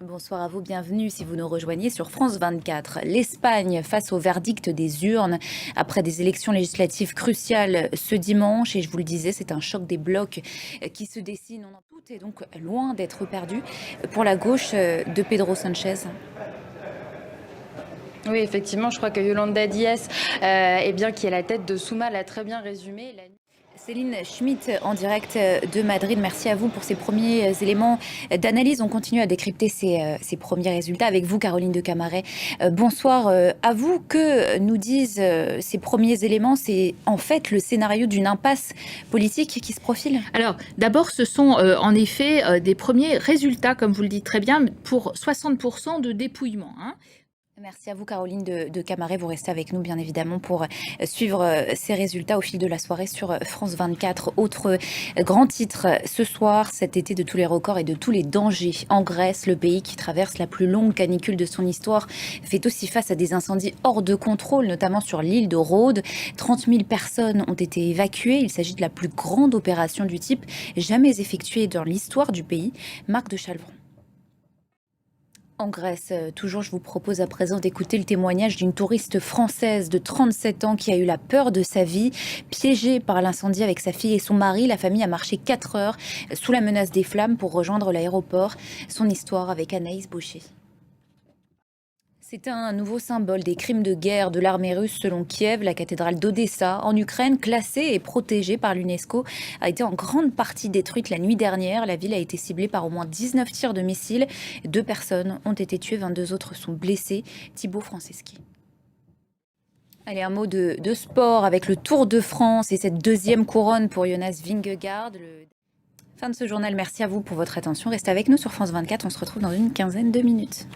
Bonsoir à vous, bienvenue si vous nous rejoignez sur France 24. L'Espagne face au verdict des urnes après des élections législatives cruciales ce dimanche. Et je vous le disais, c'est un choc des blocs qui se dessine. Tout est donc loin d'être perdu pour la gauche de Pedro Sánchez. Oui, effectivement, je crois que Yolanda Díaz, qui est à la tête de Suma, l'a très bien résumé. Céline Schmitt en direct de Madrid, merci à vous pour ces premiers éléments d'analyse. On continue à décrypter ces premiers résultats avec vous, Caroline de Camaret. Bonsoir à vous. Que nous disent ces premiers éléments? C'est en fait le scénario d'une impasse politique qui se profile? Alors, d'abord, ce sont en effet des premiers résultats, comme vous le dites très bien, pour 60% de dépouillement. Merci à vous, Caroline de Camaret. Vous restez avec nous, bien évidemment, pour suivre ces résultats au fil de la soirée sur France 24. Autre grand titre ce soir, cet été de tous les records et de tous les dangers. En Grèce, le pays qui traverse la plus longue canicule de son histoire fait aussi face à des incendies hors de contrôle, notamment sur l'île de Rhodes. 30 000 personnes ont été évacuées. Il s'agit de la plus grande opération du type jamais effectuée dans l'histoire du pays. Marc de Chalvron. En Grèce, toujours, je vous propose à présent d'écouter le témoignage d'une touriste française de 37 ans qui a eu la peur de sa vie. Piégée par l'incendie avec sa fille et son mari, la famille a marché 4 heures sous la menace des flammes pour rejoindre l'aéroport. Son histoire avec Anaïs Baucher. C'est un nouveau symbole des crimes de guerre de l'armée russe selon Kiev. La cathédrale d'Odessa, en Ukraine, classée et protégée par l'UNESCO, a été en grande partie détruite la nuit dernière. La ville a été ciblée par au moins 19 tirs de missiles. 2 personnes ont été tuées, 22 autres sont blessées. Thibaut Franceschi. Allez, un mot de sport avec le Tour de France et cette deuxième couronne pour Jonas Vingegaard. Fin de ce journal, merci à vous pour votre attention. Restez avec nous sur France 24, on se retrouve dans une quinzaine de minutes.